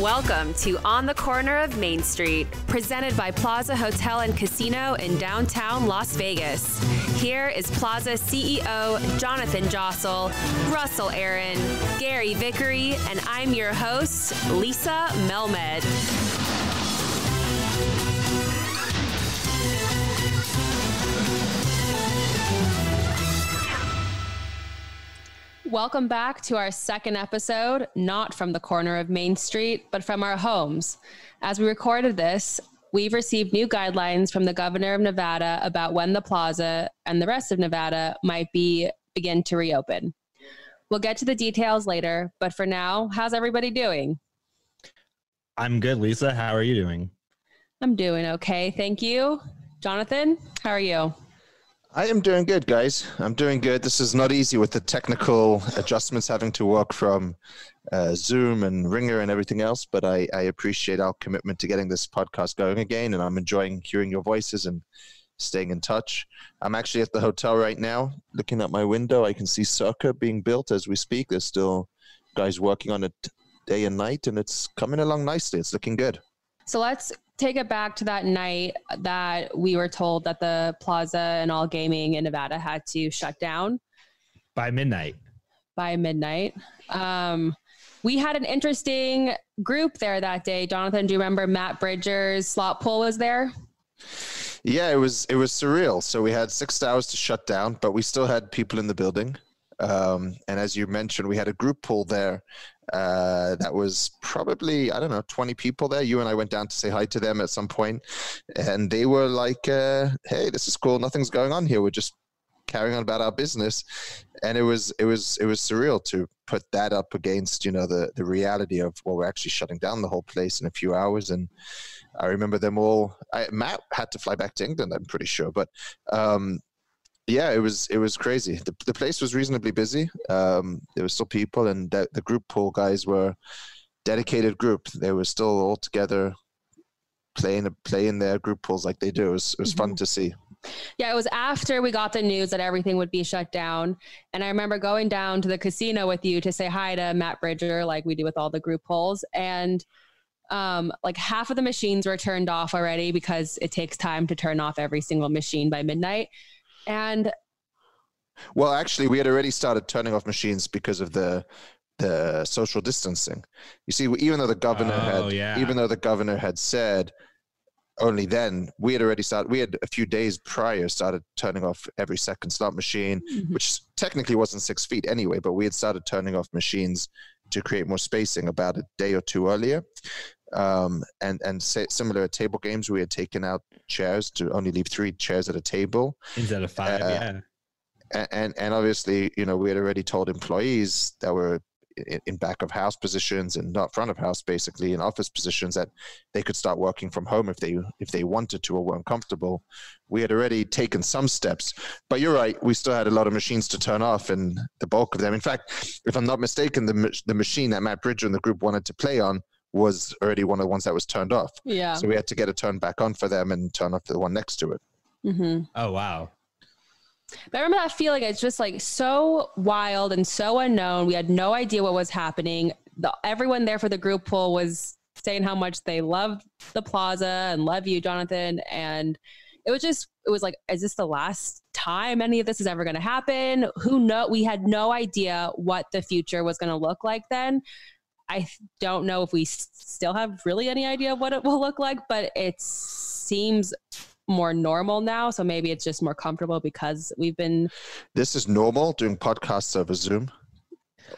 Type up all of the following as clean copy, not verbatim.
Welcome to On the Corner of Main Street, presented by Plaza Hotel and Casino in downtown Las Vegas. Here is Plaza CEO Jonathan Jossel, Russell Aaron, Gary Vickery, and I'm your host, Lisa Melmed. Welcome back to our second episode, not from the corner of Main Street, but from our homes. As we recorded this, we've received new guidelines from the governor of Nevada about when the plaza and the rest of Nevada might begin to reopen. We'll get to the details later, but for now, how's everybody doing? I'm good, Lisa. How are you doing? I'm doing okay, thank you. Jonathan, how are you? I am doing good, guys. I'm doing good. This is not easy with the technical adjustments having to work from Zoom and Ringer and everything else, but I appreciate our commitment to getting this podcast going again, and I'm enjoying hearing your voices and staying in touch. I'm actually at the hotel right now. Looking out my window, I can see Circa being built as we speak. There's still guys working on it day and night, and it's coming along nicely. It's looking good. So let's take it back to that night that we were told that the plaza and all gaming in Nevada had to shut down. By midnight. We had an interesting group there that day. Jonathan, do you remember Matt Bridger's slot pool was there? Yeah, it was surreal. So we had 6 hours to shut down, but we still had people in the building. And as you mentioned, we had a group pool there. That was probably, 20 people there. You and I went down to say hi to them at some point, and they were like, hey, this is cool. Nothing's going on here. We're just carrying on about our business. And it was surreal to put that up against, the reality of, well, we're actually shutting down the whole place in a few hours. And I remember them all. Matt had to fly back to England, I'm pretty sure. But, yeah, it was crazy. The place was reasonably busy. There were still people, and the group pool guys were dedicated group. They were still all together playing their group pools like they do. It was fun to see. Yeah, it was after we got the news that everything would be shut down. And I remember going down to the casino with you to say hi to Matt Bridger, like we do with all the group pools. And like half of the machines were turned off already because it takes time to turn off every single machine by midnight. And well, actually, we had already started turning off machines because of the social distancing. You see, even though the governor had said only then, we had already started. We had a few days prior started turning off every second slot machine, which technically wasn't 6 feet anyway, but we had started turning off machines to create more spacing about a day or two earlier. Similar at table games, we had taken out chairs to only leave 3 chairs at a table instead of 5. Yeah. And obviously, we had already told employees that were in back of house positions and not front of house, basically in office positions, that they could start working from home if they wanted to or weren't comfortable. We had already taken some steps, but you're right. We still had a lot of machines to turn off, and the bulk of them. In fact, if I'm not mistaken, the machine that Matt Bridger and the group wanted to play on was already one of the ones that was turned off. Yeah. So we had to get it turned back on for them and turn off the one next to it. Mm-hmm. Oh, wow. But I remember that feeling. It's just like so wild and so unknown. We had no idea what was happening. Everyone there for the group pool was saying how much they loved the plaza and love you, Jonathan. And it was like, is this the last time any of this is ever going to happen? Who knows? We had no idea what the future was going to look like then. I don't know if we still have really any idea of what it will look like, but it seems more normal now. So maybe it's just more comfortable because we've been... This is normal, doing podcasts over Zoom?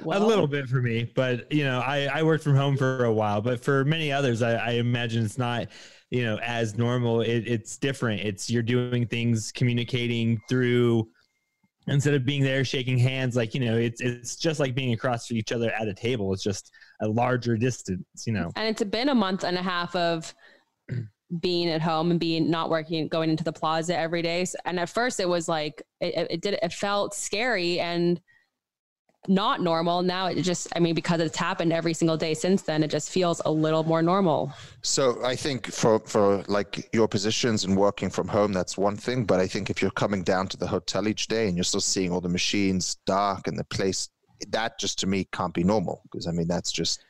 Well, a little bit for me, but I worked from home for a while, but for many others, I imagine it's not, as normal. It's different. You're doing things, communicating through, instead of being there, shaking hands, like, it's just like being across from each other at a table. It's just a larger distance, And it's been a month and a half of being at home and not working, going into the plaza every day. And at first it was like, it felt scary and not normal. Now it just, because it's happened every single day since then, it just feels a little more normal. So I think for like your positions and working from home, that's one thing. But I think if you're coming down to the hotel each day and you're still seeing all the machines dark and the place that just to me can't be normal, because I mean that's just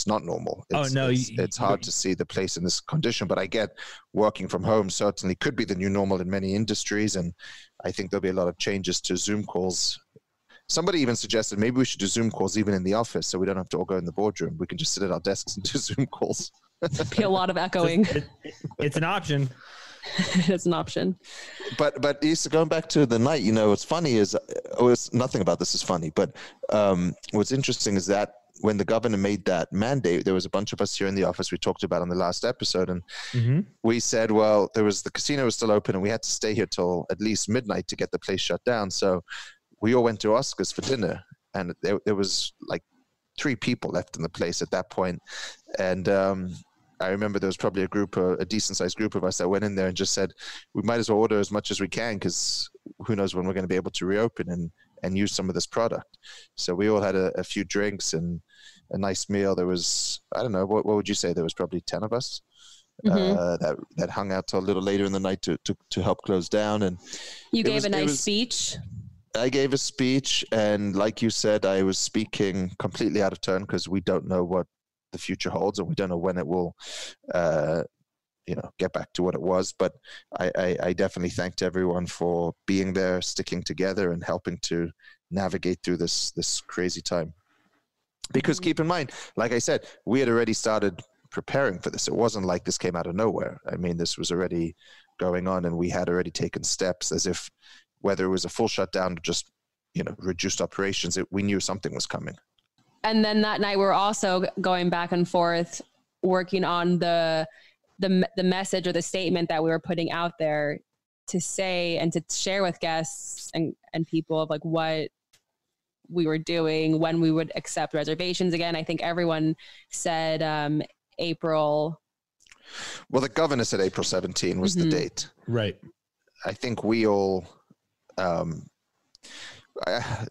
not normal. It's hard to see the place in this condition, but I get working from home certainly could be the new normal in many industries, and I think there'll be a lot of changes to Zoom calls. Somebody even suggested maybe we should do Zoom calls even in the office, so we don't have to all go in the boardroom. We can just sit at our desks and do Zoom calls. Be a lot of echoing. It's an option. It's an option. But Issa, going back to the night, what's funny is, nothing about this is funny, but what's interesting is that when the governor made that mandate, there was a bunch of us here in the office we talked about on the last episode, and we said, well, the casino was still open and we had to stay here till at least midnight to get the place shut down. So we all went to Oscar's for dinner, and there was like 3 people left in the place at that point. And I remember there was probably a decent sized group of us that went in there and just said, we might as well order as much as we can, because who knows when we're going to be able to reopen and use some of this product. So we all had a few drinks and a nice meal. There was, I don't know, what would you say? There was probably 10 of us that hung out till a little later in the night to help close down. And you gave a nice speech. I gave a speech, and like you said, I was speaking completely out of turn because we don't know what the future holds, and we don't know when it will get back to what it was. But I definitely thanked everyone for being there, sticking together, and helping to navigate through this crazy time. Because keep in mind, like I said, we had already started preparing for this. It wasn't like this came out of nowhere. I mean, this was already going on, and we had already taken steps, as if whether it was a full shutdown or just reduced operations, we knew something was coming. And then that night, we're also going back and forth, working on the message or the statement that we were putting out there to say and to share with guests and people of like what we were doing, when we would accept reservations again. I think everyone said April. Well, the governor said April 17 was the date. Right. I think we all, I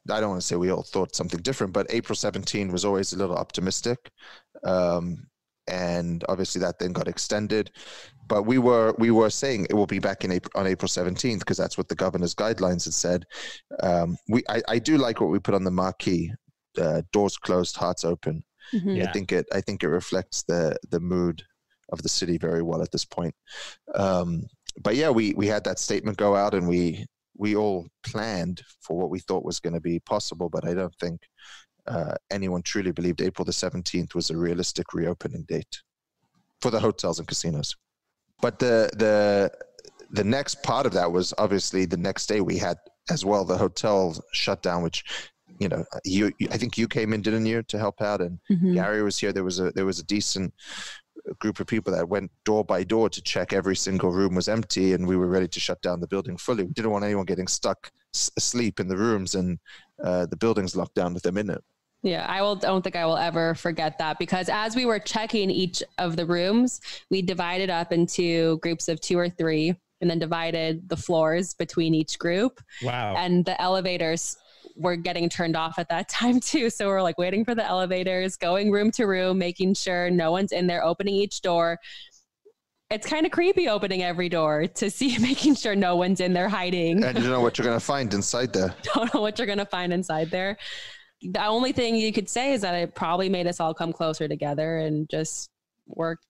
don't want to say we all thought something different, but April 17 was always a little optimistic. And obviously that then got extended, but we were saying it will be back on April 17th, because that's what the governor's guidelines had said. I do like what we put on the marquee, doors closed, hearts open. Yeah. I think it reflects the mood of the city very well at this point. But yeah, we had that statement go out, and we all planned for what we thought was going to be possible, but I don't think anyone truly believed April the 17th was a realistic reopening date for the hotels and casinos. But the next part of that was obviously the next day we had as well the hotel shutdown, which I think you came in, didn't you, to help out, and Gary was here. There was a decent group of people that went door by door to check every single room was empty, and we were ready to shut down the building fully. We didn't want anyone getting stuck asleep in the rooms and the buildings locked down with them in it. Yeah, don't think I will ever forget that, because as we were checking each of the rooms, we divided up into groups of 2 or 3 and then divided the floors between each group. Wow. And the elevators were getting turned off at that time too. So we're like waiting for the elevators, going room to room, making sure no one's in there, opening each door. It's kind of creepy opening every door to see, making sure no one's in there hiding. And you don't know what you're going to find inside there. Don't know what you're going to find inside there. The only thing you could say is that it probably made us all come closer together and just work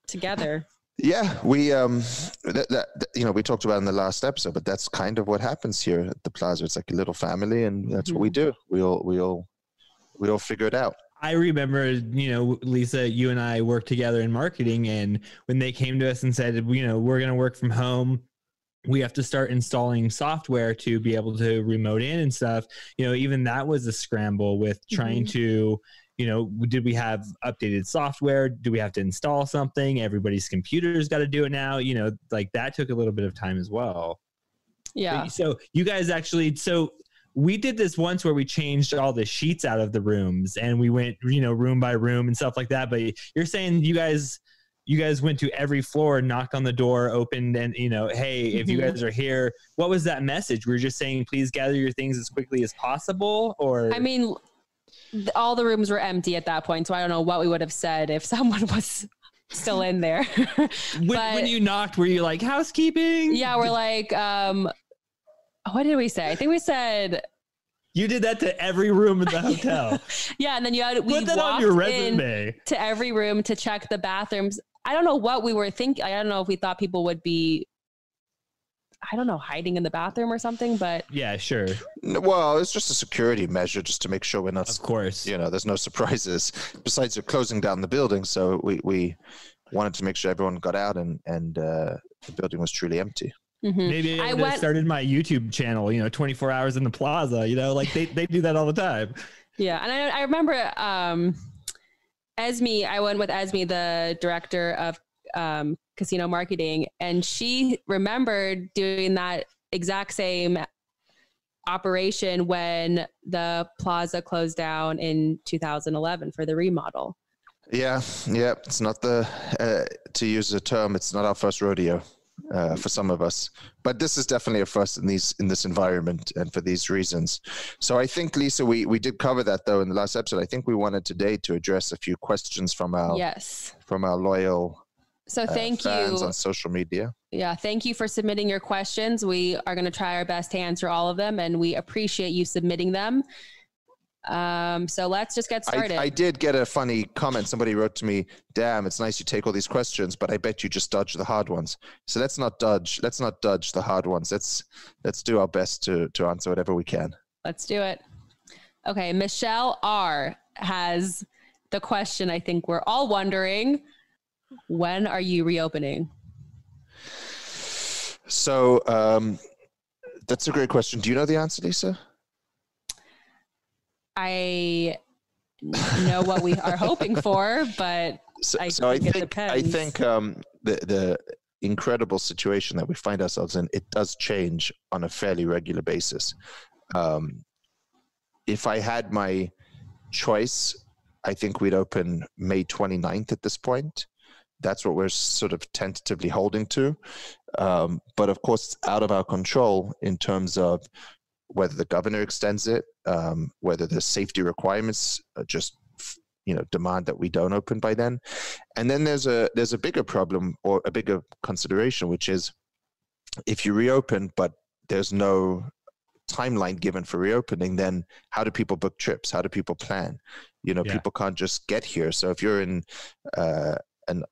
together. Yeah, we we talked about in the last episode, but that's kind of what happens here at the Plaza. It's like a little family, and that's what we do. We all figure it out. I remember, Lisa, you and I worked together in marketing, and when they came to us and said, we're going to work from home, we have to start installing software to be able to remote in and stuff. Even that was a scramble with trying to, did we have updated software? Do we have to install something? Everybody's computer's got to do it now. Like that took a little bit of time as well. Yeah. So you guys we did this once where we changed all the sheets out of the rooms and we went, room by room and stuff like that. But you're saying you guys went to every floor, knocked on the door, opened, and, hey, if you guys are here, what was that message? We were just saying, please gather your things as quickly as possible? Or I mean, all the rooms were empty at that point, so I don't know what we would have said if someone was still in there. when you knocked, were you like, housekeeping? Yeah, we're like, what did we say? I think we said, You did that to every room in the hotel. Yeah, and then we put that walked on your resume. to every room to check the bathrooms. I don't know what we were thinking. I don't know if we thought people would be, I don't know, hiding in the bathroom or something, but yeah, sure. Well, it's just a security measure just to make sure we're not, of course, there's no surprises besides you're closing down the building. So we wanted to make sure everyone got out and the building was truly empty. Mm-hmm. Maybe I would have started my YouTube channel, 24 hours in the plaza, like they do that all the time. Yeah. And I remember Esme, I went with Esme, the director of casino marketing, and she remembered doing that exact same operation when the plaza closed down in 2011 for the remodel. Yeah. It's not to use a term, it's not our first rodeo. For some of us, but this is definitely a first in this environment and for these reasons. So I think, Lisa, we did cover that though in the last episode. I think we wanted today to address a few questions from our loyal thank fans you on social media. Yeah, thank you for submitting your questions. We are going to try our best to answer all of them, and we appreciate you submitting them. So let's just get started. I did get a funny comment. Somebody wrote to me, "Damn, it's nice you take all these questions, but I bet you just dodge the hard ones." So let's not dodge the hard ones. Let's do our best to answer whatever we can. Let's do it. Okay, Michelle R has the question I think we're all wondering: when are you reopening? So that's a great question. Do you know the answer, Lisa? I know what we are hoping for, but I think it depends. I think the incredible situation that we find ourselves in, it does change on a fairly regular basis. If I had my choice, I think we'd open May 29th at this point. That's what we're sort of tentatively holding to. But of course, it's out of our control in terms of whether the governor extends it, whether the safety requirements just demand that we don't open by then. And then there's a bigger problem or a bigger consideration, which is if you reopen but there's no timeline given for reopening, then how do people book trips? How do people plan? People can't just get here. So if you're in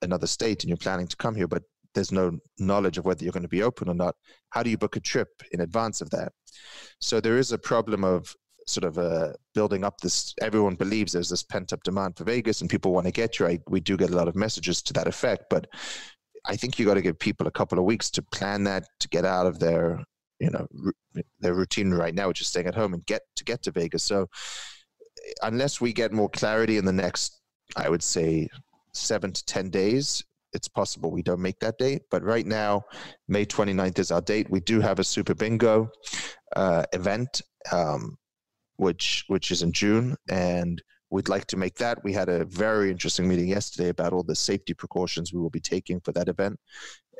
another state and you're planning to come here, but there's no knowledge of whether you're going to be open or not, how do you book a trip in advance of that? So there is a problem of sort of building up this. Everyone believes there's this pent up demand for Vegas and people want to get here. We do get a lot of messages to that effect, but I think you got to give people a couple of weeks to plan that, to get out of their routine right now, which is staying at home, and get to Vegas. So unless we get more clarity in the next, I would say 7 to 10 days, it's possible we don't make that date. But right now, May 29th is our date. We do have a Super Bingo event, which is in June, and we'd like to make that. We had a very interesting meeting yesterday about all the safety precautions we will be taking for that event,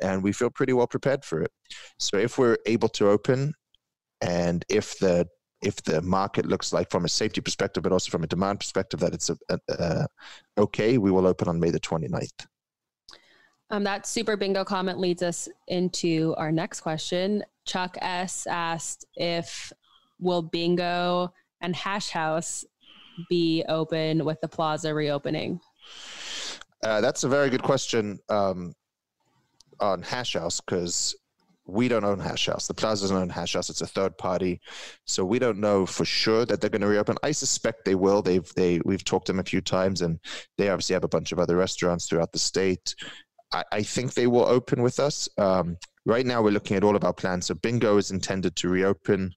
and we feel pretty well prepared for it. So if we're able to open, and if the market looks like from a safety perspective, but also from a demand perspective, that it's okay, we will open on May the 29th. That Super Bingo comment leads us into our next question. Chuck S. asked will Bingo and Hash House be open with the plaza reopening? That's a very good question on Hash House, because we don't own Hash House. The plaza doesn't own Hash House. It's a third party. So we don't know for sure that they're going to reopen. I suspect they will. We've talked to them a few times, and they obviously have a bunch of other restaurants throughout the state. I think they will open with us. Right now, we're looking at all of our plans. So Bingo is intended to reopen,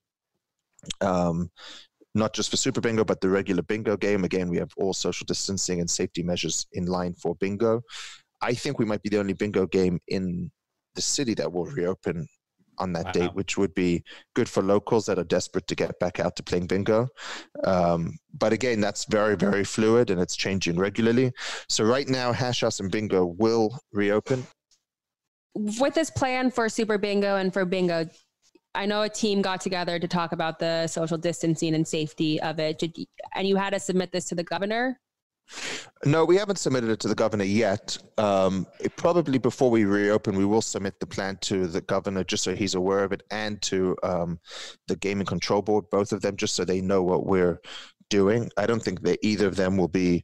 not just for Super Bingo, but the regular Bingo game. Again, we have all social distancing and safety measures in line for Bingo. I think we might be the only Bingo game in the city that will reopen on that date, which would be good for locals that are desperate to get back out to playing Bingo. But again, that's very, very fluid and it's changing regularly. So right now, Hash House and Bingo will reopen. With this plan for Super Bingo and for Bingo, I know a team got together to talk about the social distancing and safety of it. And you had to submit this to the governor? No, we haven't submitted it to the governor yet. Probably before we reopen, we will submit the plan to the governor just so he's aware of it, and to the Gaming Control Board, both of them, just so they know what we're doing. I don't think that either of them will be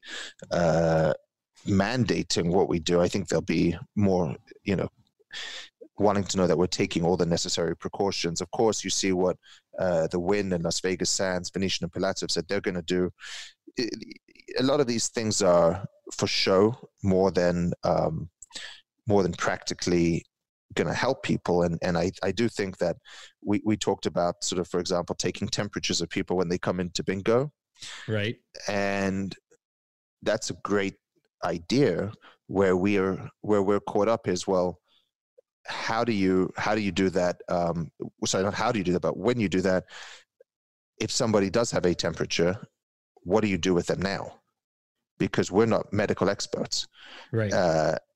mandating what we do. I think they'll be more, wanting to know that we're taking all the necessary precautions. Of course, you see what the Wynn and Las Vegas Sands, Venetian and Palazzo have said they're going to do. A lot of these things are for show more than practically going to help people. And I do think that we talked about sort of, for example, taking temperatures of people when they come into bingo. Right. And that's a great idea. Where we're caught up is, well, how do you do that? Sorry, not how do you do that, but when you do that, if somebody does have a temperature, what do you do with them now? Because we're not medical experts. Right.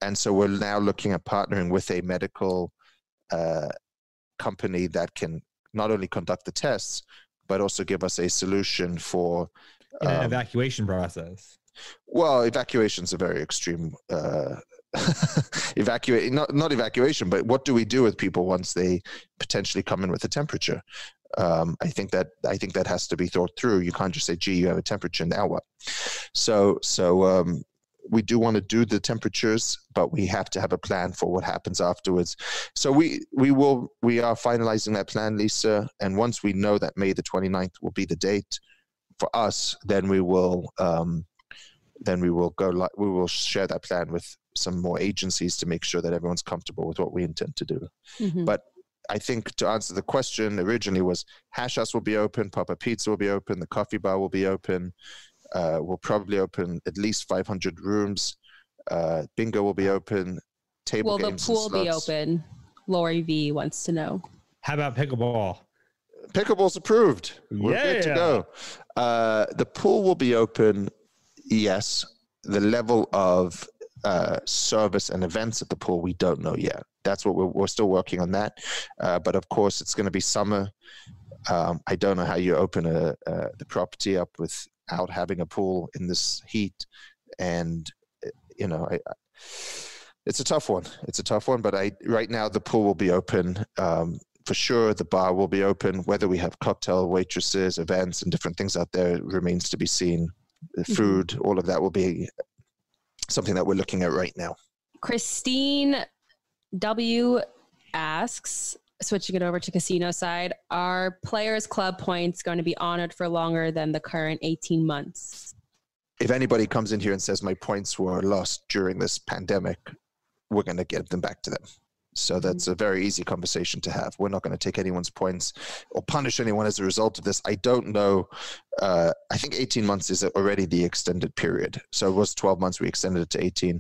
And so we're now looking at partnering with a medical company that can not only conduct the tests, but also give us a solution for an evacuation process. Well, evacuation's a very extreme not evacuation, but what do we do with people once they potentially come in with a temperature? I think that has to be thought through. You can't just say, gee, you have a temperature, now what? So we do want to do the temperatures, but we have to have a plan for what happens afterwards. So we are finalizing that plan, Lisa. And once we know that May the 29th will be the date for us, then we will share that plan with some more agencies to make sure that everyone's comfortable with what we intend to do. Mm-hmm. But I think to answer the question originally was, Hash House will be open, Papa Pizza will be open, the coffee bar will be open. We'll probably open at least 500 rooms. Bingo will be open. Table games. Will the pool be open? Lori V wants to know. How about pickleball? Pickleball's approved. We're good to go. The pool will be open. Yes. The level of service and events at the pool, we don't know yet. That's what we're still working on that. But of course, it's going to be summer. I don't know how you open the property up without having a pool in this heat. And, it's a tough one. But right now the pool will be open. For sure, the bar will be open. Whether we have cocktail waitresses, events, and different things out there remains to be seen. The food, all of that will be something that we're looking at right now. Christine W asks, switching it over to casino side, are Players Club points going to be honored for longer than the current 18 months? If anybody comes in here and says my points were lost during this pandemic, we're going to get them back to them. So that's a very easy conversation to have. We're not going to take anyone's points or punish anyone as a result of this. I don't know. I think 18 months is already the extended period. So it was 12 months. We extended it to 18.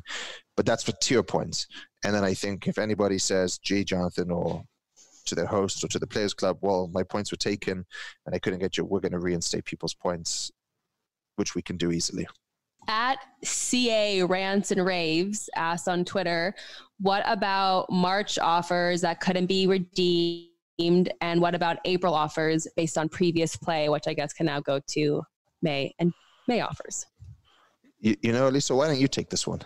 But that's for tier points. And then I think if anybody says, gee, Jonathan, or to their host or to the Players Club, well, my points were taken and I couldn't get you, we're going to reinstate people's points, which we can do easily. At CA Rants and Raves asked on Twitter, what about March offers that couldn't be redeemed? And what about April offers based on previous play, which I guess can now go to May and May offers? Lisa, why don't you take this one?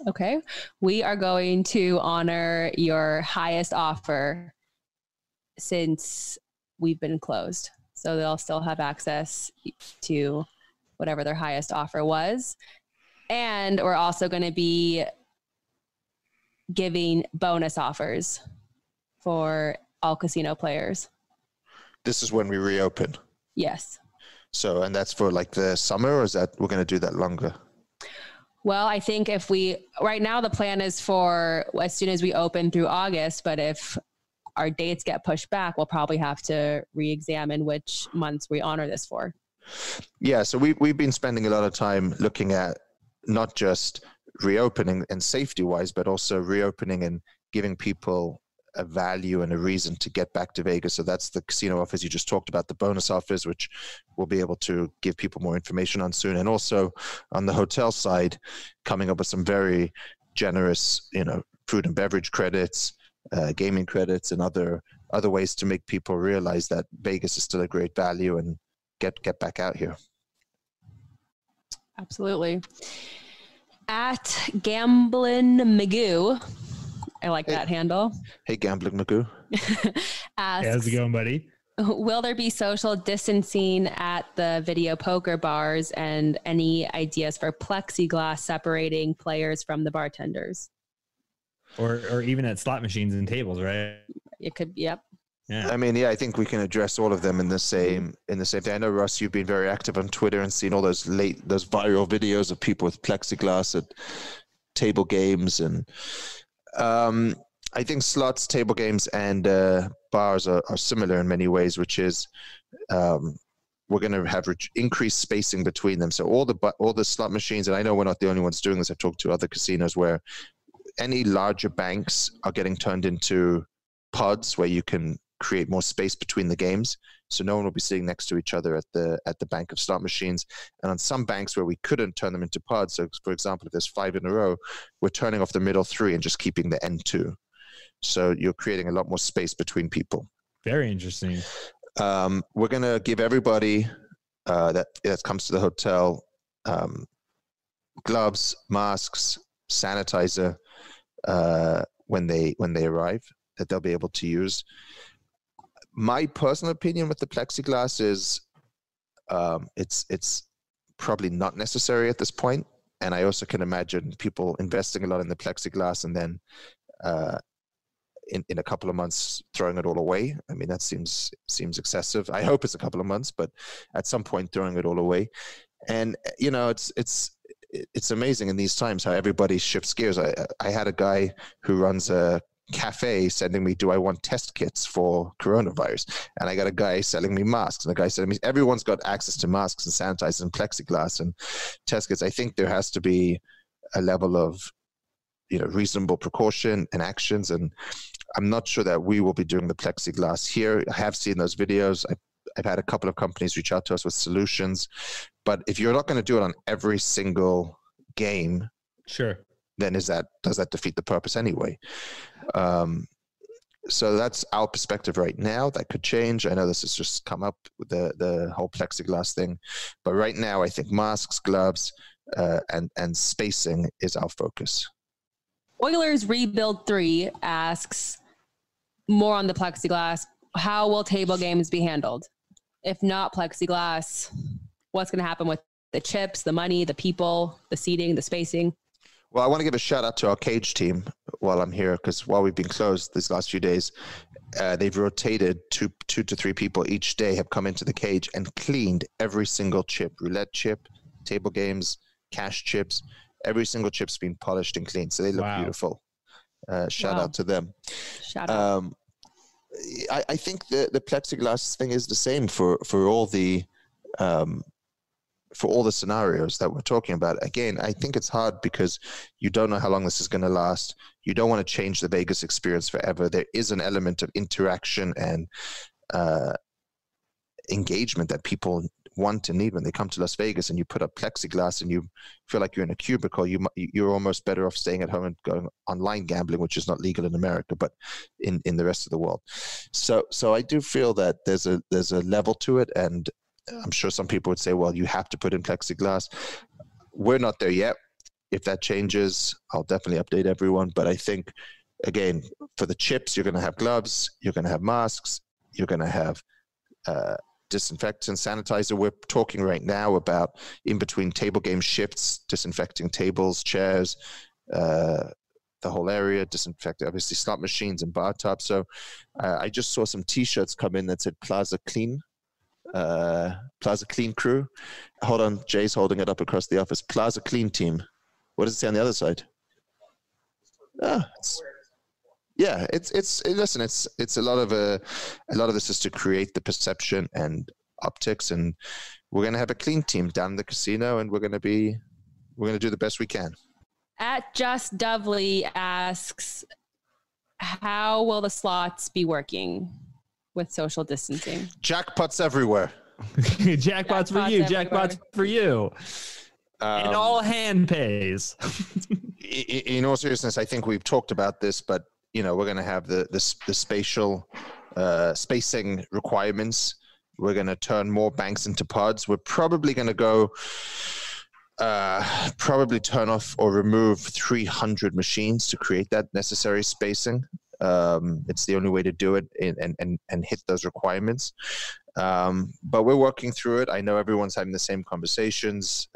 Okay. We are going to honor your highest offer since we've been closed. So they'll still have access to whatever their highest offer was. And we're also going to be giving bonus offers for all casino players. This is when we reopen? Yes. So, and that's for like the summer, or is that we're going to do that longer? Well, I think right now the plan is for as soon as we open through August, but if our dates get pushed back, we'll probably have to re-examine which months we honor this for. Yeah, so we've been spending a lot of time looking at not just reopening and safety-wise, but also reopening and giving people a value and a reason to get back to Vegas. So that's the casino offers you just talked about, the bonus offers, which we'll be able to give people more information on soon. And also on the hotel side, coming up with some very generous, food and beverage credits, gaming credits, and other ways to make people realize that Vegas is still a great value and get back out here. Absolutely. At Gamblin' Magoo, I like that handle. Hey, Gambling Magoo. Asks, Hey, how's it going, buddy? will there be social distancing at the video poker bars, and any ideas for plexiglass separating players from the bartenders? Or even at slot machines and tables, right? It could, yep. Yeah. I mean, yeah, I think we can address all of them in the same day. I know, Russ, you've been very active on Twitter and seen all those viral videos of people with plexiglass at table games, and I think slots, table games, and bars are similar in many ways, which is we're going to have increased spacing between them. So all the slot machines, and I know we're not the only ones doing this. I've talked to other casinos where any larger banks are getting turned into pods where you can create more space between the games, so no one will be sitting next to each other at the bank of slot machines. And on some banks where we couldn't turn them into pods, so for example, if there's 5 in a row, we're turning off the middle 3 and just keeping the end 2. So you're creating a lot more space between people. Very interesting. We're gonna give everybody that comes to the hotel gloves, masks, sanitizer when they arrive, that they'll be able to use. My personal opinion with the plexiglass is it's probably not necessary at this point. And I also can imagine people investing a lot in the plexiglass and then in a couple of months throwing it all away. I mean, that seems excessive. I hope it's a couple of months, but at some point throwing it all away. And you know, it's amazing in these times how everybody shifts gears. I had a guy who runs a cafe sending me, do I want test kits for coronavirus? And I got a guy selling me masks, and the guy said to me, everyone's got access to masks and sanitizers and plexiglass and test kits. I think there has to be a level of, you know, reasonable precaution and actions, and I'm not sure that we will be doing the plexiglass here. I have seen those videos. I've had a couple of companies reach out to us with solutions, but if you're not going to do it on every single game, sure, then does that defeat the purpose anyway? So that's our perspective right now. That could change. I know this has just come up with the whole plexiglass thing, but right now I think masks, gloves, and spacing is our focus. Oilers Rebuild 3 asks more on the plexiglass. How will table games be handled? If not plexiglass, what's going to happen with the chips, the money, the people, the seating, the spacing? Well, I want to give a shout out to our cage team while I'm here, because while we've been closed these last few days, they've rotated two to three people each day have come into the cage and cleaned every single chip, roulette chip, table games, cash chips. Every single chip's been polished and cleaned, so they look beautiful. Shout out to them. Shout out. I think the plexiglass thing is the same for all the scenarios that we're talking about. Again, I think it's hard because you don't know how long this is going to last. You don't want to change the Vegas experience forever. There is an element of interaction and engagement that people want and need when they come to Las Vegas, and you put up plexiglass and you feel like you're in a cubicle. You're almost better off staying at home and going online gambling, which is not legal in America, but in the rest of the world. So I do feel that there's a level to it, and I'm sure some people would say, well, you have to put in plexiglass. We're not there yet. If that changes, I'll definitely update everyone. But I think, again, for the chips, you're going to have gloves, you're going to have masks, you're going to have disinfectant, sanitizer. We're talking right now about in between table game shifts, disinfecting tables, chairs, the whole area, disinfecting obviously slot machines and bar tops. So I just saw some T-shirts come in that said Plaza Clean Crew. Hold on, Jay's holding it up across the office. Plaza Clean Team. What does it say on the other side? It's a lot of this is to create the perception and optics, and we're going to have a clean team down in the casino, and we're going to do the best we can. At Just Dovely asks, how will the slots be working with social distancing? Jackpots everywhere. Jackpots for you. Jackpots for you. And all hand pays. In all seriousness, I think we've talked about this, but we're going to have the spatial spacing requirements. We're going to turn more banks into pods. We're probably going to go probably turn off or remove 300 machines to create that necessary spacing. It's the only way to do it and hit those requirements. But we're working through it. I know everyone's having the same conversations.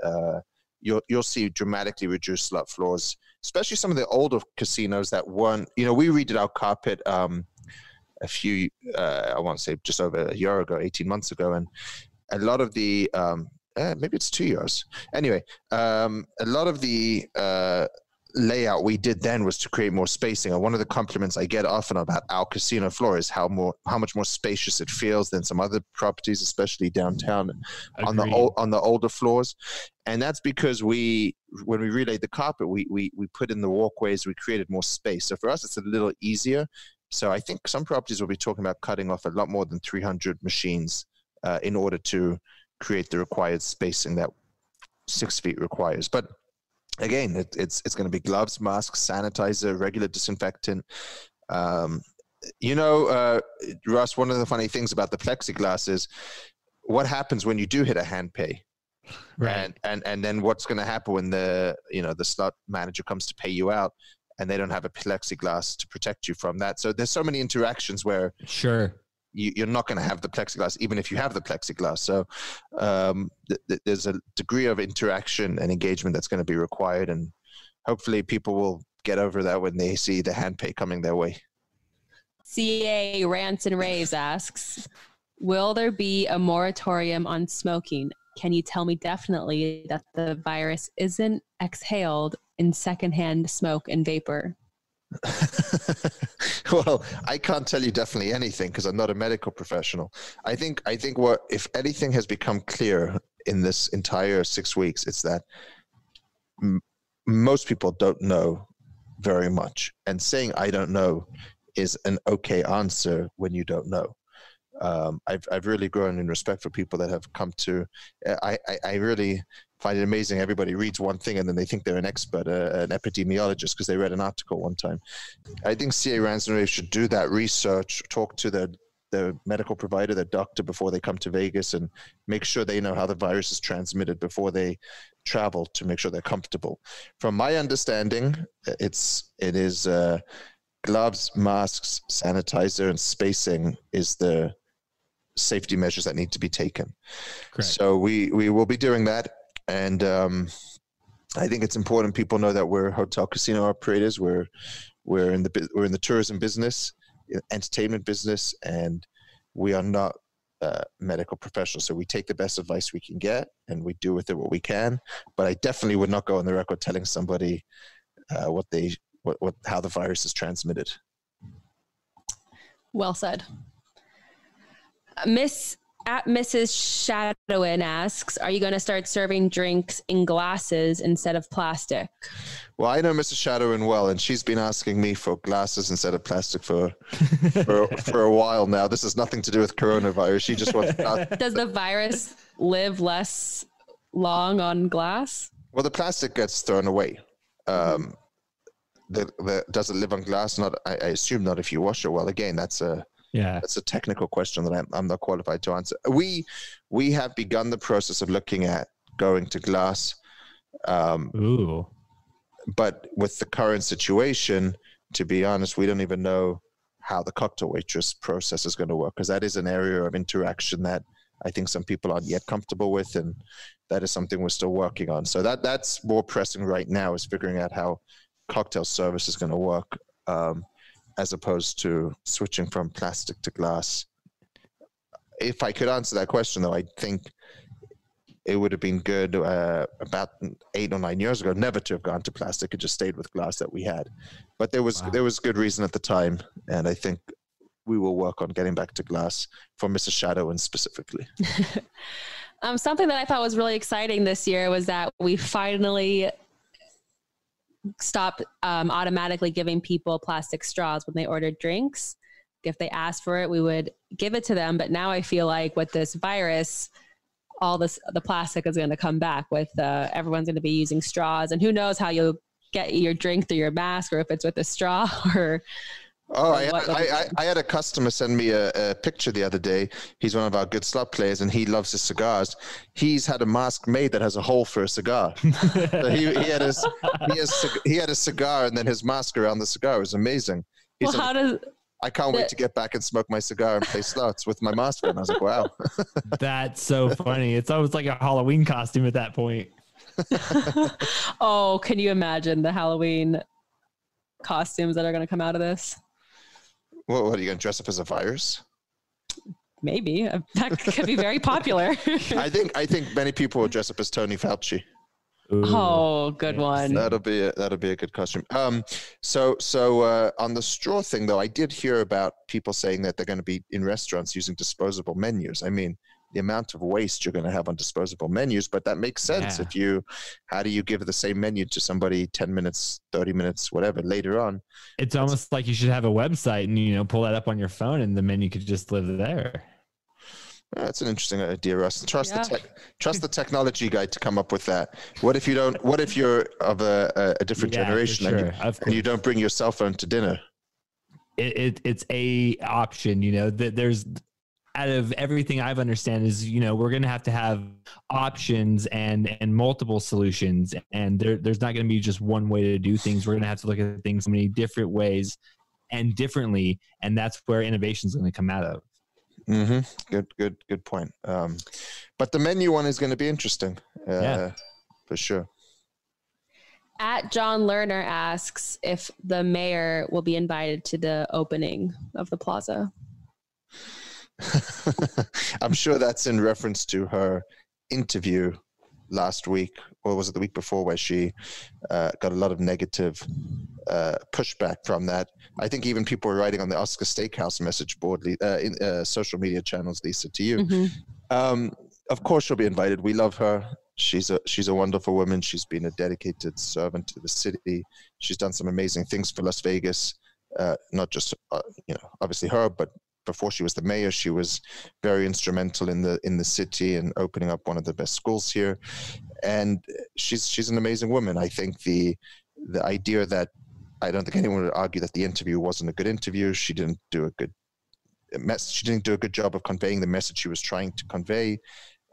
You'll see dramatically reduced slot floors, especially some of the older casinos that weren't, we redid our carpet a few, I want to say just over a year ago, 18 months ago. And a lot of the, maybe it's 2 years. Anyway, a lot of the layout we did then was to create more spacing. And one of the compliments I get often about our casino floor is how much more spacious it feels than some other properties, especially downtown on the older floors. And that's because when we relayed the carpet, we put in the walkways, we created more space. So for us, it's a little easier. So I think some properties will be talking about cutting off a lot more than 300 machines in order to create the required spacing that 6 feet requires. But again, it's going to be gloves, masks, sanitizer, regular disinfectant. Russ, one of the funny things about the plexiglass is what happens when you do hit a hand pay, right? And then what's going to happen when the slot manager comes to pay you out and they don't have a plexiglass to protect you from that. So there's so many interactions where you're not going to have the plexiglass, even if you have the plexiglass. So there's a degree of interaction and engagement that's going to be required. And hopefully people will get over that when they see the hand pay coming their way. CA Rants and Raves asks, will there be a moratorium on smoking? Can you tell me definitely that the virus isn't exhaled in secondhand smoke and vapor? Well, I can't tell you definitely anything because I'm not a medical professional. I think what, if anything has become clear in this entire 6 weeks, it's that most people don't know very much. And saying I don't know is an okay answer when you don't know. I've really grown in respect for people that have come to, I really find it amazing. Everybody reads one thing and then they think they're an expert, an epidemiologist, because they read an article one time. I think CA Ransomware should do that research, talk to the medical provider, the doctor, before they come to Vegas, and make sure they know how the virus is transmitted before they travel, to make sure they're comfortable. From my understanding, it is gloves, masks, sanitizer, and spacing is the safety measures that need to be taken. Correct. So we will be doing that. And I think it's important people know that we're hotel casino operators. We're in the tourism business, entertainment business, and we are not medical professionals. So we take the best advice we can get and we do with it what we can. But I definitely would not go on the record telling somebody how the virus is transmitted. Well said. Mrs. Shadowin asks, are you going to start serving drinks in glasses instead of plastic? Well, I know Mrs. Shadowin well, and she's been asking me for glasses instead of plastic for a while now. This has nothing to do with coronavirus. She just wants Does the virus live less long on glass? Well, the plastic gets thrown away. Does it live on glass? Not, I assume not if you wash it well. Again, that's a technical question that I'm not qualified to answer. We have begun the process of looking at going to glass. But with the current situation, to be honest, we don't even know how the cocktail waitress process is going to work, because that is an area of interaction that I think some people aren't yet comfortable with, and that is something we're still working on. So that's more pressing right now, is figuring out how cocktail service is going to work, as opposed to switching from plastic to glass. If I could answer that question, though, I think it would have been good about 8 or 9 years ago never to have gone to plastic and just stayed with glass that we had. But there was good reason at the time, and I think we will work on getting back to glass for Mrs. Shadowin specifically. Something that I thought was really exciting this year was that we finally stopped automatically giving people plastic straws when they ordered drinks. If they asked for it, we would give it to them. But now I feel like with this virus, the plastic is going to come back with everyone's going to be using straws, and who knows how you'll get your drink through your mask, or if it's with a straw Oh, I had a customer send me a picture the other day. He's one of our good slot players, and he loves his cigars. He's had a mask made that has a hole for a cigar. So he had a cigar, and then his mask around the cigar. It was amazing. I can't wait to get back and smoke my cigar and play slots with my mask on. I was like, wow. That's so funny. It's almost like a Halloween costume at that point. Oh, can you imagine the Halloween costumes that are going to come out of this? What are you going to dress up as a virus? Maybe that could be very popular. I think many people will dress up as Tony Fauci. Ooh. Oh, good one. That'll be a good costume. So on the straw thing though, I did hear about people saying that they're going to be in restaurants using disposable menus. I mean, the amount of waste you're going to have on disposable menus, but that makes sense. Yeah. How do you give the same menu to somebody 10 minutes, 30 minutes, whatever later on? It's almost like you should have a website and, pull that up on your phone and the menu could just live there. That's an interesting idea, Russ. Trust the technology guy to come up with that. What if you're of a different generation and you don't bring your cell phone to dinner? It's a option, that there's, out of everything I've understand is, we're going to have options and multiple solutions, and there's not going to be just one way to do things. We're going to have to look at things so many different ways and differently. And that's where innovation is going to come out of. Mm-hmm. Good point. But the menu one is going to be interesting. For sure. At John Lerner asks if the mayor will be invited to the opening of the plaza. I'm sure that's in reference to her interview last week, or was it the week before, where she got a lot of negative pushback from that. I think even people were writing on the Oscar Steakhouse message board, in social media channels, Lisa, to you. Mm-hmm. Of course she'll be invited. We love her. She's a wonderful woman. She's been a dedicated servant to the city. She's done some amazing things for Las Vegas. Not just obviously her, but before she was the mayor, she was very instrumental in the city and opening up one of the best schools here. And she's an amazing woman. I think the idea that, I don't think anyone would argue that the interview wasn't a good interview. She didn't do a good job of conveying the message she was trying to convey.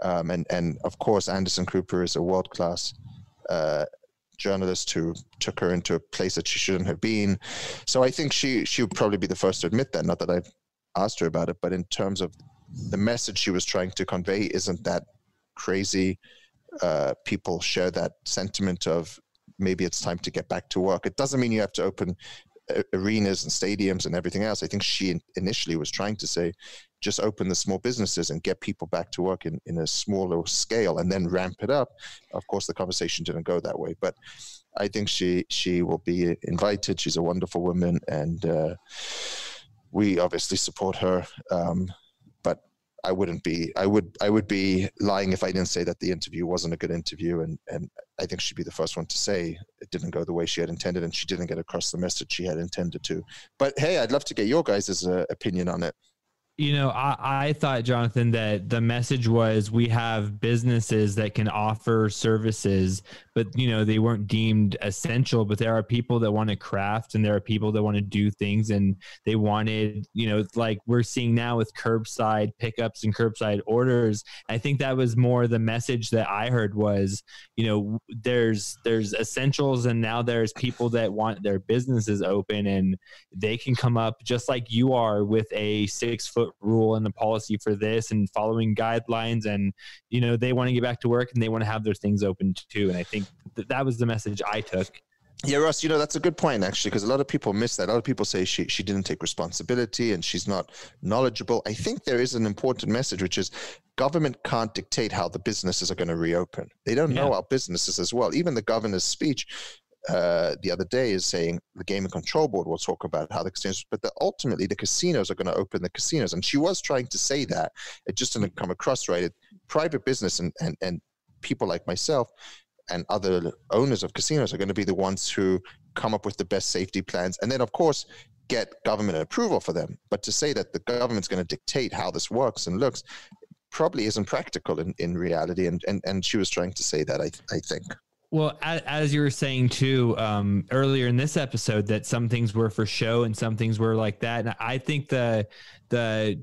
And of course, Anderson Cooper is a world-class journalist who took her into a place that she shouldn't have been. So I think she would probably be the first to admit that. Not that I've asked her about it, but in terms of the message she was trying to convey isn't that crazy. People share that sentiment of maybe it's time to get back to work. It doesn't mean you have to open arenas and stadiums and everything else. I think she initially was trying to say, just open the small businesses and get people back to work in a smaller scale and then ramp it up. Of course, the conversation didn't go that way, but I think she will be invited. She's a wonderful woman, and we obviously support her. But I would be lying if I didn't say that the interview wasn't a good interview, and I think she'd be the first one to say it didn't go the way she had intended, and she didn't get across the message she had intended to. But hey, I'd love to get your guys' opinion on it. I thought, Jonathan, that the message was we have businesses that can offer services, but, they weren't deemed essential. But there are people that want to craft, and there are people that want to do things, and they wanted, like we're seeing now with curbside pickups and curbside orders. I think that was more the message that I heard was, there's essentials, and now there's people that want their businesses open, and they can come up just like you are with a 6-foot rule and the policy for this and following guidelines, and they want to get back to work and they want to have their things open too. And I think that was the message I took. Yeah, Russ, that's a good point, actually, because a lot of people miss that. A lot of people say she didn't take responsibility and she's not knowledgeable. I think there is an important message, which is government can't dictate how the businesses are going to reopen. They don't know our businesses as well. Even the governor's speech the other day is saying the Gaming Control Board will talk about how the casinos, but ultimately the casinos are going to open the casinos. And she was trying to say that. It just didn't come across right. Private business and people like myself and other owners of casinos are going to be the ones who come up with the best safety plans, and then of course get government approval for them. But to say that the government's going to dictate how this works and looks probably isn't practical in reality. And she was trying to say that, I think. Well, as you were saying too, earlier in this episode, that some things were for show and some things were like that. And I think the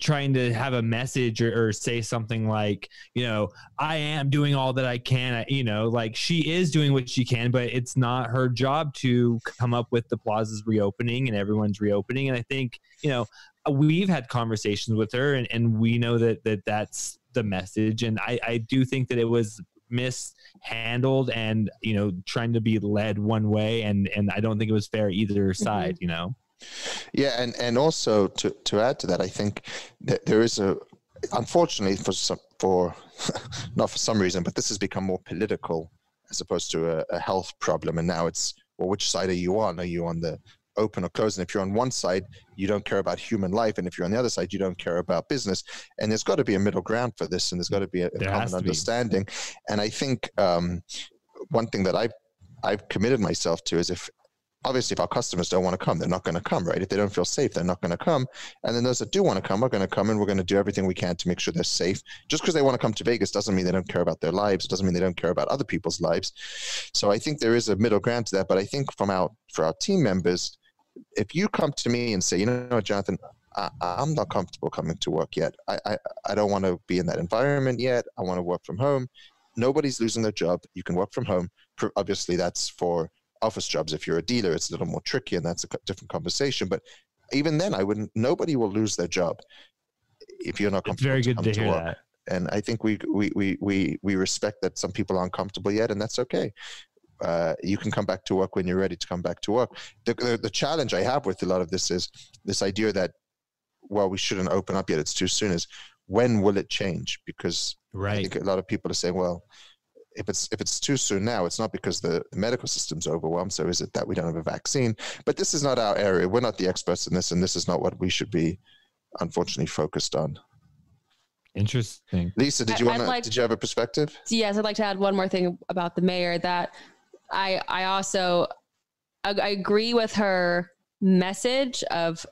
trying to have a message or say something like, I am doing all that I can, like she is doing what she can, but it's not her job to come up with the plaza's reopening and everyone's reopening. And I think, we've had conversations with her and we know that's the message. And I do think that it was mishandled and trying to be led one way, and I don't think it was fair either side. Yeah, and also to add to that, I think that there is unfortunately for not for some reason, but this has become more political as opposed to a health problem. And now it's, well, which side are you on? Are you on the open or closed? And if you're on one side, you don't care about human life, and if you're on the other side, you don't care about business. And there's got to be a middle ground for this, and there's got to be a common understanding. And I think one thing that I've committed myself to is, if our customers don't want to come, they're not going to come, right? If they don't feel safe, they're not going to come. And then those that do want to come are going to come, and we're going to do everything we can to make sure they're safe. Just because they want to come to Vegas doesn't mean they don't care about their lives. It doesn't mean they don't care about other people's lives. So I think there is a middle ground to that. But I think for our team members, if you come to me and say, Jonathan, I'm not comfortable coming to work yet. I don't want to be in that environment yet. I want to work from home. Nobody's losing their job. You can work from home. Obviously, that's for office jobs. If you're a dealer, it's a little more tricky, and that's a different conversation. But even then, nobody will lose their job if you're not comfortable. It's very good to hear that. And I think we respect that some people aren't comfortable yet, and that's okay. You can come back to work when you're ready to come back to work. The challenge I have with a lot of this is this idea that, well, we shouldn't open up yet, it's too soon, is when will it change? Because I think a lot of people are saying, well, if it's too soon now, it's not because the medical system's overwhelmed. So is it that we don't have a vaccine? But this is not our area. We're not the experts in this, and this is not what we should be, unfortunately, focused on. Interesting. Lisa, did you have a perspective? Yes, I'd like to add one more thing about the mayor, that I also agree with her message of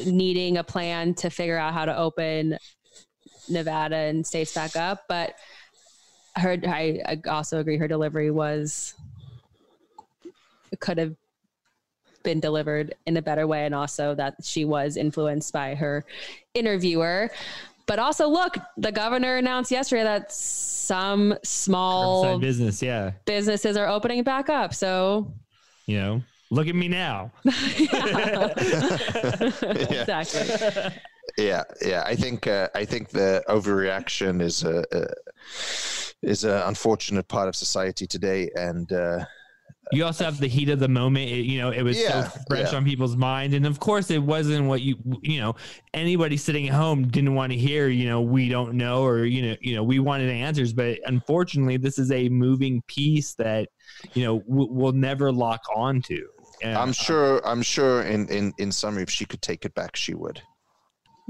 needing a plan to figure out how to open Nevada and states back up. But I also agree her delivery could have been delivered in a better way. And also that she was influenced by her interviewer. But also, look, the governor announced yesterday that some small businesses are opening back up. So, look at me now. Exactly. Yeah. I think the overreaction is an unfortunate part of society today, and you also have the heat of the moment. It was so fresh on people's mind. And of course it wasn't what anybody sitting at home didn't want to hear, we don't know, or, we wanted answers, but unfortunately this is a moving piece that, we'll never lock on to. I'm sure in summary, if she could take it back, she would.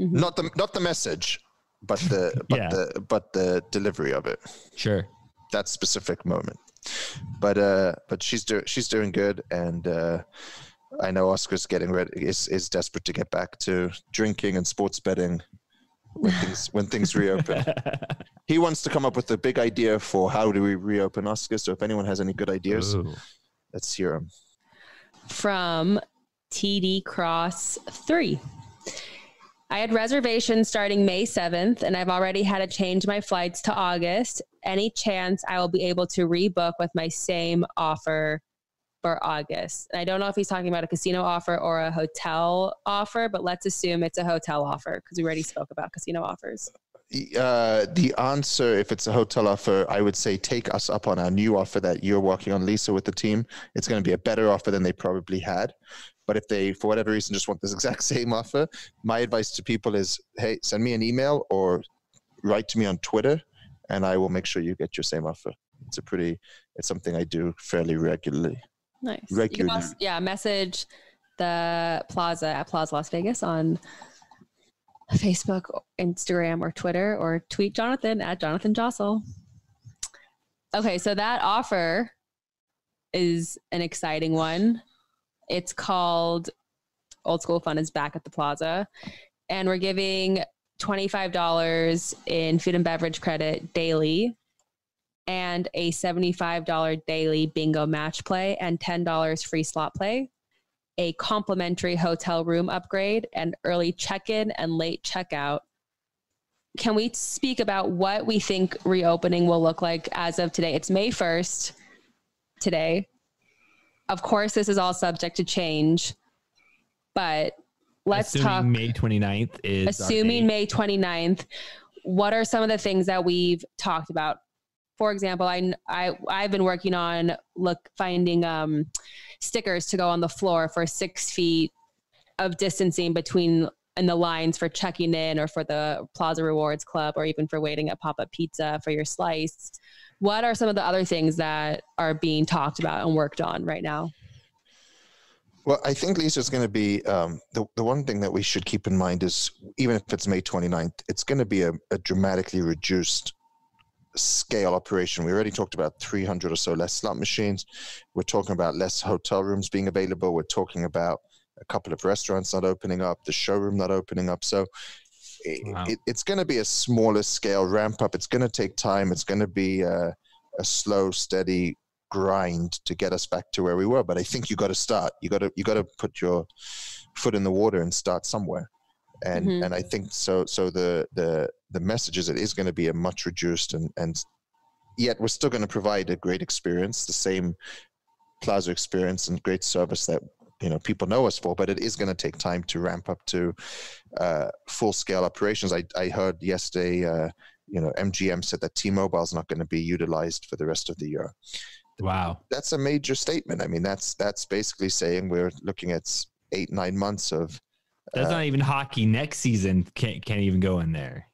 Mm-hmm. Not the message, but the delivery of it. Sure. That specific moment. But she's doing good, and I know Oscar's getting ready, is desperate to get back to drinking and sports betting when things reopen. He wants to come up with a big idea for how do we reopen Oscar. So if anyone has any good ideas, let's hear them. From TD Cross 3. I had reservations starting May 7th, and I've already had to change my flights to August. Any chance I will be able to rebook with my same offer for August? And I don't know if he's talking about a casino offer or a hotel offer, but let's assume it's a hotel offer because we already spoke about casino offers. The answer, if it's a hotel offer, I would say take us up on our new offer that you're working on, Lisa, with the team. It's going to be a better offer than they probably had. But if they, for whatever reason, just want this exact same offer, my advice to people is, hey, send me an email or write to me on Twitter, and I will make sure you get your same offer. It's something I do fairly regularly. Nice. Regularly. Message the Plaza at Plaza Las Vegas on Facebook, Instagram, or Twitter, or tweet Jonathan at Jonathan Jossel. Okay, so that offer is an exciting one. It's called Old School Fun is Back at the Plaza. And we're giving $25 in food and beverage credit daily and a $75 daily bingo match play and $10 free slot play, a complimentary hotel room upgrade, and early check-in and late checkout. Can we speak about what we think reopening will look like as of today? It's May 1st today. Of course, this is all subject to change, but let's talk. May 29th is assuming May 29th. What are some of the things that we've talked about? For example, I've been working on finding stickers to go on the floor for 6 feet of distancing between and the lines for checking in, or for the Plaza Rewards Club, or even for waiting at Pop-Up Pizza for your slice. What are some of the other things that are being talked about and worked on right now? Well, I think, Lisa, it's going to be the one thing that we should keep in mind is, even if it's May 29th, it's going to be a dramatically reduced scale operation. We already talked about 300 or so less slot machines. We're talking about less hotel rooms being available. We're talking about a couple of restaurants not opening up, the showroom not opening up. So it's going to be a smaller scale ramp up. It's going to take time. It's going to be a slow, steady grind to get us back to where we were. But I think you got to start. You got to put your foot in the water and start somewhere. And I think so. The message is it is going to be a much reduced and yet we're still going to provide a great experience, the same Plaza experience and great service that people know us for, but it is going to take time to ramp up to full scale operations. I heard yesterday, MGM said that T-Mobile is not going to be utilized for the rest of the year. Wow. That's a major statement. I mean, that's basically saying we're looking at 8-9 months of. That's not even hockey. Next season can't even go in there,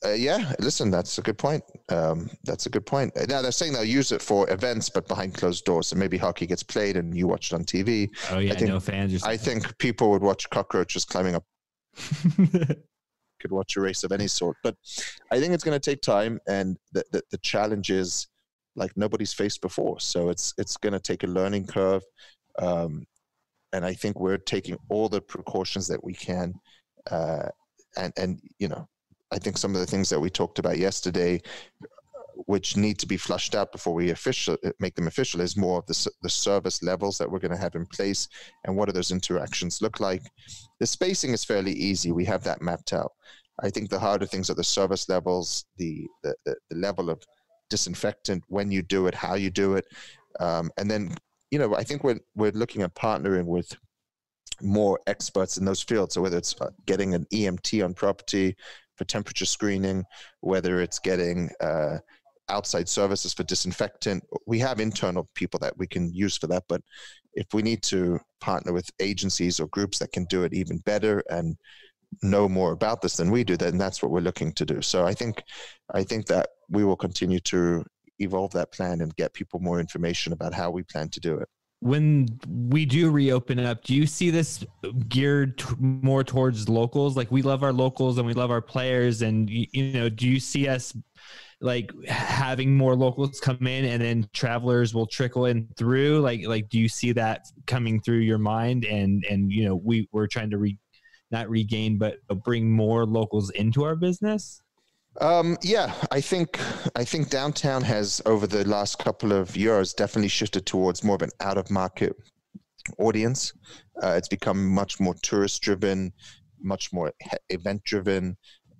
Yeah, listen, that's a good point. That's a good point. Now they're saying they'll use it for events, but behind closed doors. So maybe hockey gets played and you watch it on TV. Oh yeah, no fans. I think people would watch cockroaches climbing up. Could watch a race of any sort, but I think it's going to take time, and the challenge is like nobody's faced before. So it's going to take a learning curve, and I think we're taking all the precautions that we can, and I think some of the things that we talked about yesterday, which need to be flushed out before we make them official, is more of the service levels that we're going to have in place, and what do those interactions look like. The spacing is fairly easy. We have that mapped out. I think the harder things are the service levels, the level of disinfectant, when you do it, how you do it. And then, I think we're looking at partnering with more experts in those fields. So whether it's getting an EMT on property for temperature screening, whether it's getting outside services for disinfectant, we have internal people that we can use for that. But if we need to partner with agencies or groups that can do it even better and know more about this than we do, then that's what we're looking to do. So I think that we will continue to evolve that plan and get people more information about how we plan to do it. When we do reopen up, do you see this geared more towards locals? Like, we love our locals and we love our players, and do you see us like having more locals come in and then travelers will trickle in through? Like do you see that coming through your mind? And we're trying to not regain, but bring more locals into our business? Yeah, I think downtown has, over the last couple of years, definitely shifted towards more of an out-of-market audience. It's become much more tourist-driven, much more event-driven,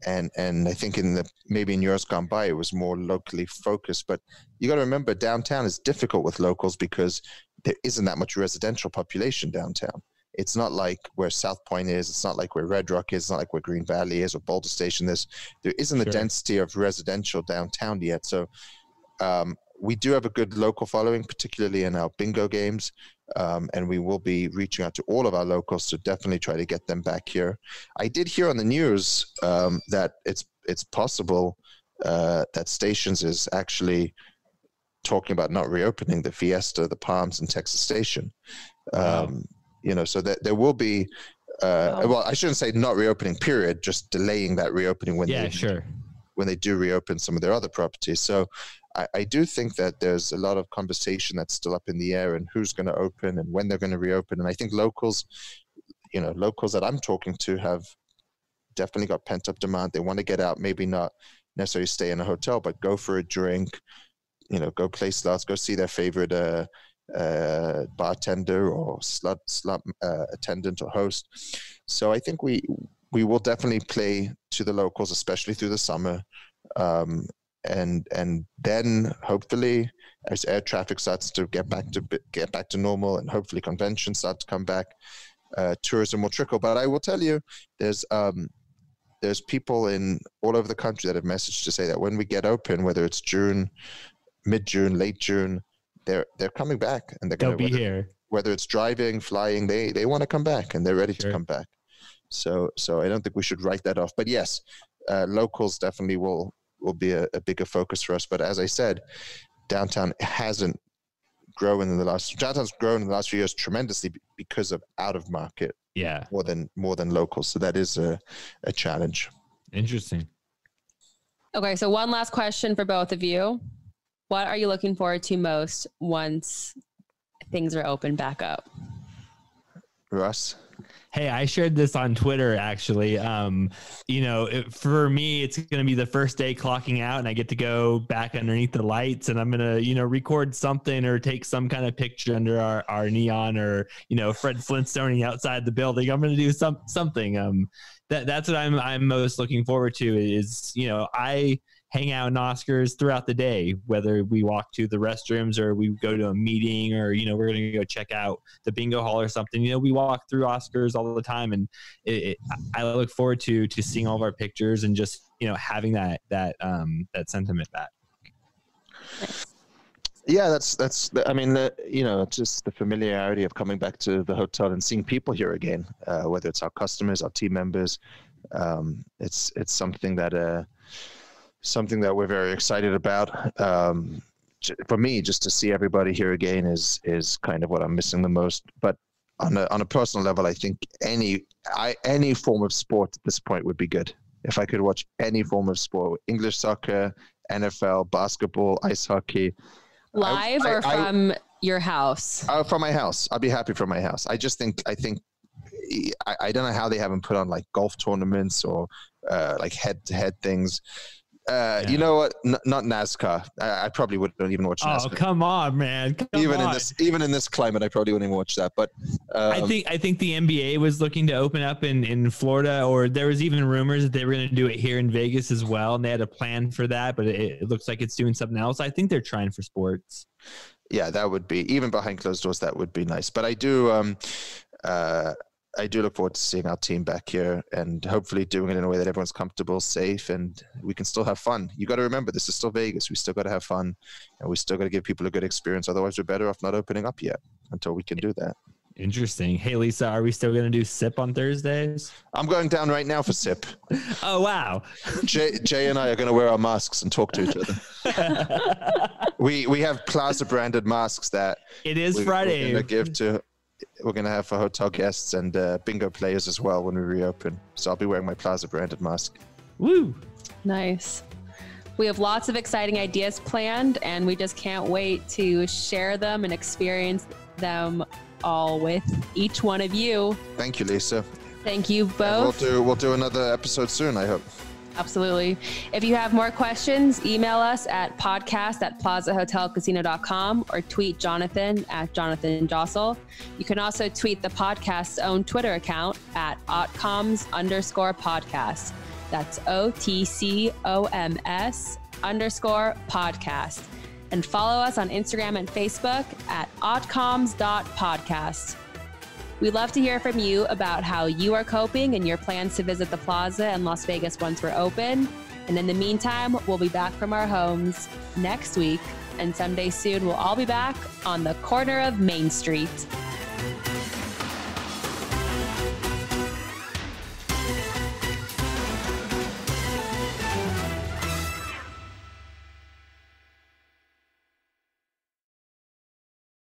and I think maybe in years gone by, it was more locally focused. But you got to remember, downtown is difficult with locals because there isn't that much residential population downtown. It's not like where South Point is. It's not like where Red Rock is. It's not like where Green Valley is or Boulder Station is. There isn't the density of residential downtown yet. So we do have a good local following, particularly in our bingo games. And we will be reaching out to all of our locals to definitely try to get them back here. I did hear on the news that it's possible that Stations is actually talking about not reopening the Fiesta, the Palms, and Texas Station. Wow. So that there will be, well, I shouldn't say not reopening, period, just delaying that reopening when they do reopen some of their other properties. So I do think that there's a lot of conversation that's still up in the air, and who's going to open and when they're going to reopen. And I think locals that I'm talking to have definitely got pent up demand. They want to get out, maybe not necessarily stay in a hotel, but go for a drink, go play slots, go see their favorite bartender or slot attendant or host. So I think we will definitely play to the locals, especially through the summer. And then hopefully as air traffic starts to get back to normal, and hopefully conventions start to come back, tourism will trickle. But I will tell you, there's people in all over the country that have messaged to say that when we get open, whether it's June, mid-June, late June, they're coming back, and they'll be here. Whether it's driving, flying, they want to come back, and they're ready to come back. So I don't think we should write that off. But yes, locals definitely will be a bigger focus for us. But as I said, downtown hasn't grown in the last. Downtown's grown in the last few years tremendously because of out of market. Yeah, more than locals. So that is a challenge. Interesting. Okay, so one last question for both of you. What are you looking forward to most once things are open back up? Russ? Hey, I shared this on Twitter, actually. For me, it's going to be the first day clocking out, and I get to go back underneath the lights, and I'm going to, record something or take some kind of picture under our neon, or, Fred Flintstoning outside the building. I'm going to do something. That's what I'm most looking forward to is, I hang out in Oscars throughout the day, whether we walk to the restrooms or we go to a meeting, or, we're going to go check out the bingo hall or something. We walk through Oscars all the time, and I look forward to seeing all of our pictures and just, having that sentiment back. Yeah, that's just the familiarity of coming back to the hotel and seeing people here again, whether it's our customers, our team members. It's something that we're very excited about. For me, just to see everybody here again is kind of what I'm missing the most. But on a personal level, I think any form of sport at this point would be good. If I could watch any form of sport, English soccer, NFL, basketball, ice hockey. Live or from your house? From my house. I'll be happy from my house. I don't know how they haven't put on like golf tournaments or like head-to-head things. You know what? Not NASCAR. I probably wouldn't even watch NASCAR. Oh, come on, man! Even in this climate, I probably wouldn't even watch that. But I think the NBA was looking to open up in Florida, or there was even rumors that they were going to do it here in Vegas as well, and they had a plan for that. But it looks like it's doing something else. I think they're trying for sports. Yeah, that would be, even behind closed doors, that would be nice. But I do look forward to seeing our team back here and hopefully doing it in a way that everyone's comfortable, safe, and we can still have fun. You got to remember, this is still Vegas. We still got to have fun, and we still got to give people a good experience. Otherwise, we're better off not opening up yet until we can do that. Interesting. Hey, Lisa, are we still going to do SIP on Thursdays? I'm going down right now for SIP. Oh, wow. Jay and I are going to wear our masks and talk to each other. We have Plaza branded masks that it is Friday. We're going to have for hotel guests and bingo players as well when we reopen. So I'll be wearing my Plaza branded mask. Woo! Nice. We have lots of exciting ideas planned, and we just can't wait to share them and experience them all with each one of you. Thank you, Lisa. Thank you both. And we'll do another episode soon, I hope. Absolutely. If you have more questions, email us at podcast@plazahotelcasino.com or tweet Jonathan at Jonathan Jossel. You can also tweet the podcast's own Twitter account at @otcoms_podcast. That's OTCOMS_podcast. And follow us on Instagram and Facebook at otcoms.podcast. We'd love to hear from you about how you are coping and your plans to visit the Plaza in Las Vegas once we're open. And in the meantime, we'll be back from our homes next week. And someday soon, we'll all be back on the corner of Main Street.